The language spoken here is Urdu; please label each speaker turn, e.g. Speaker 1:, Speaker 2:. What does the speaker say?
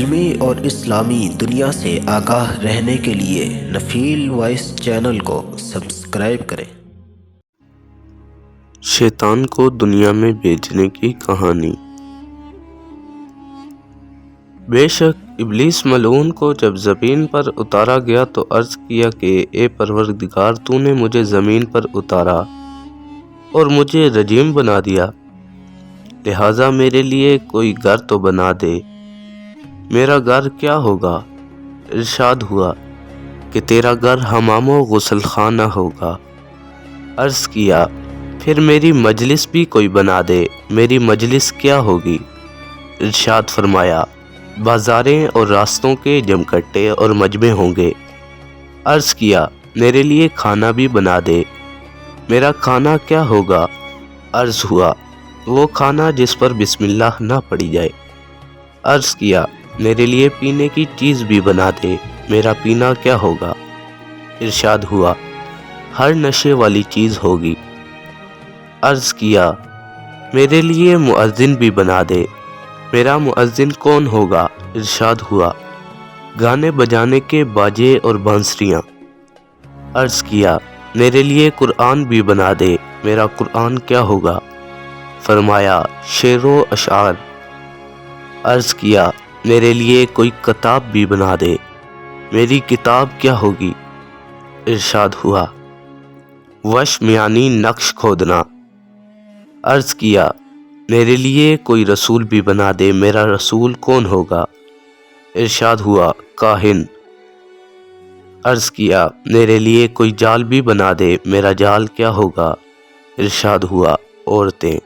Speaker 1: علمی اور اسلامی دنیا سے آگاہ رہنے کے لیے نفیل وائس چینل کو سبسکرائب کریں۔
Speaker 2: شیطان کو دنیا میں بھیجنے کی کہانی۔ بے شک ابلیس ملعون کو جب زمین پر اتارا گیا تو عرض کیا کہ اے پروردگار، تو نے مجھے زمین پر اتارا اور مجھے رجیم بنا دیا، لہٰذا میرے لیے کوئی گھر تو بنا دے۔ میرا گھر کیا ہوگا؟ ارشاد ہوا کہ تیرا گھر حمام و غسل خانہ ہوگا۔ عرض کیا پھر میری مجلس بھی کوئی بنا دے۔ میری مجلس کیا ہوگی؟ ارشاد فرمایا بازاریں اور راستوں کے جمکٹے اور مجمع ہوں گے۔ عرض کیا میرے لیے کھانا بھی بنا دے۔ میرا کھانا کیا ہوگا؟ عرض ہوا وہ کھانا جس پر بسم اللہ نہ پڑھی جائے۔ عرض کیا میرے لیے پینے کی چیز بھی بنا دے۔ میرا پینا کیا ہوگا؟ ارشاد ہوا ہر نشے والی چیز ہوگی۔ عرض کیا میرے لیے مؤذن بھی بنا دے۔ میرا مؤذن کون ہوگا؟ ارشاد ہوا گانے بجانے کے باجے اور بانسریاں۔ عرض کیا میرے لیے قرآن بھی بنا دے۔ میرا قرآن کیا ہوگا؟ فرمایا شعر و اشعار۔ عرض کیا میرے لیے کوئی کتاب بھی بنا دے۔ میری کتاب کیا ہوگی؟ ارشاد ہوا وشم یعنی نقش کھودنا۔ عرض کیا میرے لیے کوئی رسول بھی بنا دے۔ میرا رسول کون ہوگا؟ ارشاد ہوا کاہن۔ عرض کیا میرے لیے کوئی جال بھی بنا دے۔ میرا جال کیا ہوگا؟ ارشاد ہوا عورتیں۔